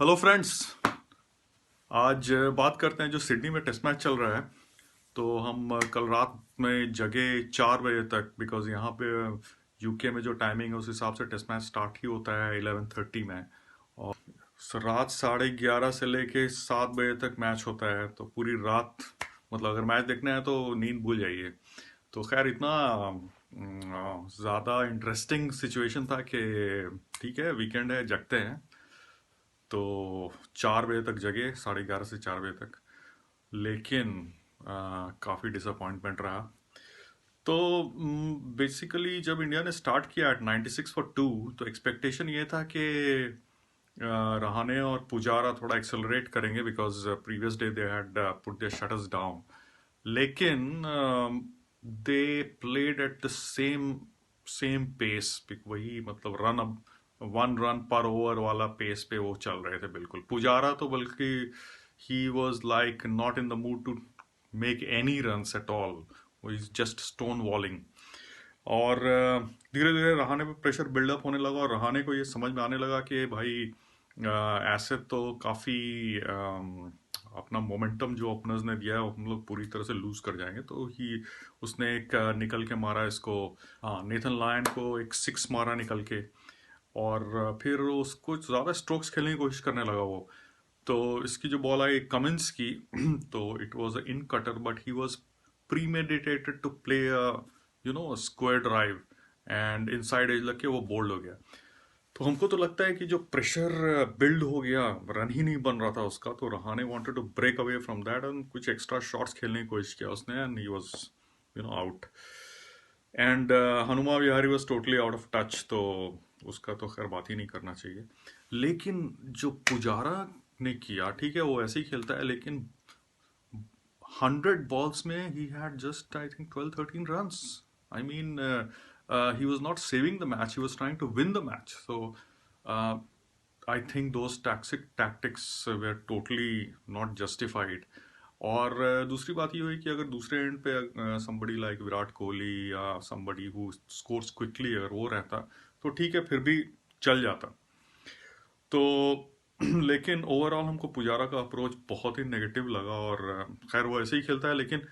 Hello friends. आज बात करते हैं जो सिडनी में टेस्ट मैच चल रहा है। तो हम कल रात में जगे 4 बजे तक, बिकॉज यहाँ पे यूके में जो टाइमिंग है उस हिसाब से टेस्ट मैच स्टार्ट ही होता है 11:30 में। और रात 11:30 से लेके 7 बजे तक मैच होता है, तो पूरी रात मतलब अगर मैच देखना है तो नींद भूल जाइए। तो खैर इतना ज़्यादा इंटरेस्टिंग सिचुएशन था कि ठीक है, वीकेंड है, जगते हैं। तो 4 बजे तक जगे, 11:30 से 4 बजे तक। लेकिन काफ़ी डिसअपॉइंटमेंट रहा। तो बेसिकली जब इंडिया ने स्टार्ट किया एट 96 for 2, तो एक्सपेक्टेशन ये था कि रहाणे और पुजारा थोड़ा एक्सेलरेट करेंगे, because previous day they had put their shutters down. लेकिन they played at the same same pace, वही मतलब रन, अब 1 रन पर ओवर वाला पेस पे वो चल रहे थे बिल्कुल। पुजारा तो बल्कि he was like not in the mood to make any runs at all. वो इज जस्ट स्टोन वॉलिंग। और धीरे धीरे रहाणे पे प्रेशर बिल्डअप होने लगा, और रहाणे को ये समझ में आने लगा कि भाई ऐसे तो काफ़ी अपना मोमेंटम जो ओपनर्स ने दिया है वो हम लोग पूरी तरह से लूज कर जाएंगे। तो ही उसने एक निकल के मारा इसको, हाँ, नेथन लायन को एक 6 मारा निकल के। और फिर उसको ज़्यादा स्ट्रोक्स खेलने की कोशिश करने लगा वो। तो इसकी जो बॉल आई कमिंस की तो it was a in cutter, but he was premeditated to play square drive, and inside edge लग के वो बोल्ड हो गया। तो हमको तो लगता है कि जो प्रेशर बिल्ड हो गया, रन ही नहीं बन रहा था उसका, तो Rahane wanted to break away from that end कुछ एक्स्ट्रा शॉट्स खेलने की कोशिश किया उसने, and he was out. And Hanuma Vihari was totally out of touch, तो उसका तो खैर बात ही नहीं करना चाहिए। लेकिन जो पुजारा ने किया, ठीक है वो ऐसे ही खेलता है, लेकिन 100 बॉल्स में he had just I think 12-13 runs. I mean he was not saving the match, he was trying to win the match. So uh, I think those tactics were totally not justified. और दूसरी बात ये हुई कि अगर दूसरे and पे somebody like Virat Kohli या somebody who scores quickly अगर वो रहता तो ठीक है, फिर भी चल जाता। तो लेकिन ओवरऑल हमको पुजारा का अप्रोच बहुत ही नेगेटिव लगा। और खैर वो ऐसे ही खेलता है, लेकिन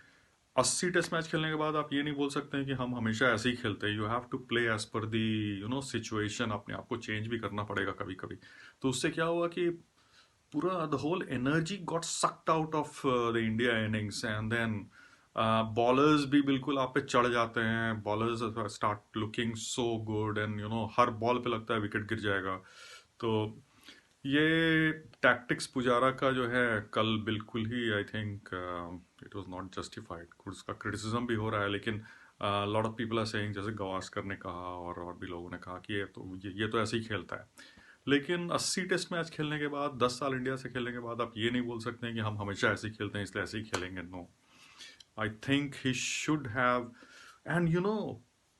80 टेस्ट मैच खेलने के बाद आप ये नहीं बोल सकते हैं कि हम हमेशा ऐसे ही खेलते हैं। You have to play as per the situation, अपने आप को चेंज भी करना पड़ेगा कभी कभी। तो उससे क्या हुआ कि पूरा the whole energy got sucked out of the India innings, and then bowlers भी बिल्कुल आप पे चढ़ जाते हैं। Bowlers start looking so good, and हर बॉल पे लगता है विकेट गिर जाएगा। तो ये टैक्टिक्स पुजारा का जो है कल बिल्कुल ही I think it was not justified. उसका क्रिटिसिज्म भी हो रहा है, लेकिन lot of people are saying, जैसे गवास्कर ने कहा और भी लोगों ने कहा कि ये तो ऐसे ही खेलता है। लेकिन 80 टेस्ट मैच खेलने के बाद, 10 साल इंडिया से खेलने के बाद, आप ये नहीं बोल सकते हैं कि हम हमेशा ऐसे ही खेलते हैं इसलिए ऐसे ही खेलेंगे। No, I think he should have, and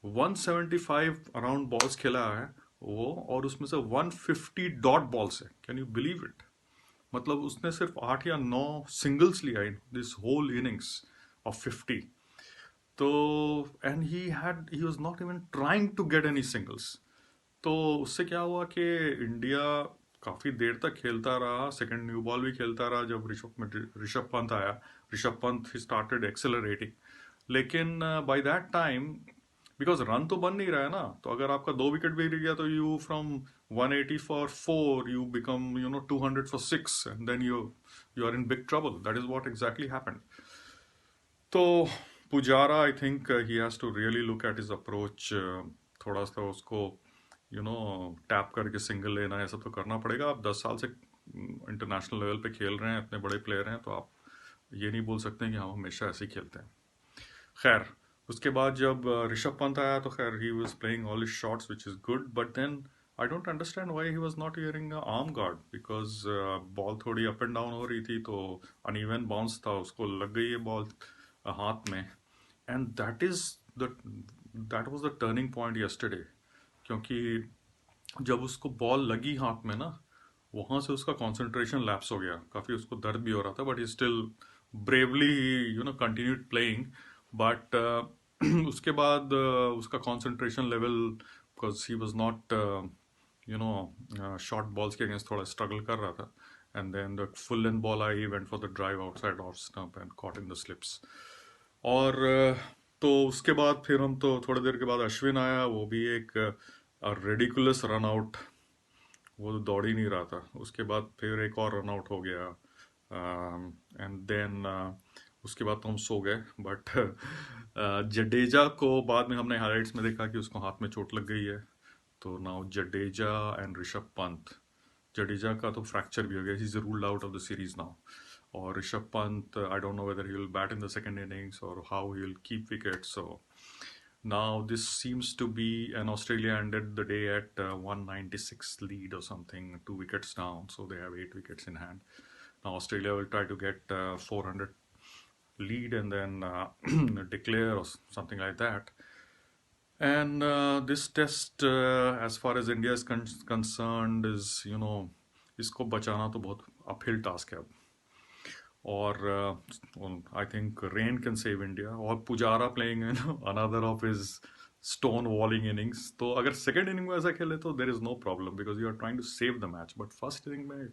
175 around balls खेला है वो, और उसमें से 150 डॉट बॉल्स है। Can you believe it? मतलब उसने सिर्फ 8 या 9 सिंगल्स लिया in this whole innings of 50। तो and he was not even trying to get any singles. तो उससे क्या हुआ कि इंडिया काफी देर तक खेलता रहा, सेकंड न्यू बॉल भी खेलता रहा। जब ऋषभ पंत आया, Rishabh Pant he started accelerating. लेकिन by that time, because run तो बन नहीं रहा है ना, तो अगर आपका 2 विकेट भी गिर गया तो you from 180 for 4 you become 200 for 6, and then you are in big trouble. That is what exactly happened. तो Pujara, I think he has to really look at his approach. थोड़ा सा उसको टैप करके सिंगल लेना, ऐसा तो करना पड़ेगा। आप 10 साल से इंटरनेशनल लेवल पे खेल रहे हैं, इतने बड़े प्लेयर हैं, तो आप ये नहीं बोल सकते हैं कि हम हमेशा ऐसे ही खेलते हैं। खैर उसके बाद जब ऋषभ पंत आया तो खैर he was playing all his shots which is good, but then I don't understand why he was not using arm guard, because ball थोड़ी अप एंड डाउन हो रही थी, तो अनइवन बाउंस था, उसको लग गई है बॉल हाथ में। And that was the turning point yesterday, क्योंकि जब उसको बॉल लगी हाथ में ना, वहां से उसका कंसंट्रेशन लैप्स हो गया। काफी उसको दर्द भी हो रहा था, but he still bravely continued playing. But उसके बाद उसका concentration level, because he was not you know short balls के अगेंस्ट थोड़ा स्ट्रगल कर रहा था, and then the full and ball I went for the drive outside off stump and caught in the slips. और तो उसके बाद फिर हम तो थोड़ी देर के बाद अश्विन आया, वो भी एक रेडिकुलस रन आउट, वो तो दौड़ ही नहीं रहा था। उसके बाद फिर एक और रन आउट हो गया, एंड देन उसके बाद तो हम सो गए। बट जडेजा को बाद में हमने हाइलाइट्स में देखा कि उसको हाथ में चोट लग गई है। तो नाउ जडेजा एंड ऋषभ पंत, जडेजा का तो फ्रैक्चर भी हो गया, he is ruled out of the series now. और Rishabh Pant, I don't know whether he will bat in the second innings और how he will keep wicket. So now this seems to be, and Australia ended the day at 196 lead or something, 2 wickets down, so they have 8 wickets in hand. Now Australia will try to get 400 lead and then declare or something like that. And this test, as far as India is concerned, is, you know, इसको बचाना तो बहुत uphill task है अब। और I think rain can save India, और Pujara playing another of his stone walling innings. तो अगर सेकेंड इनिंग में ऐसा खेले तो there is no problem, because you are trying to save the match, but first inning में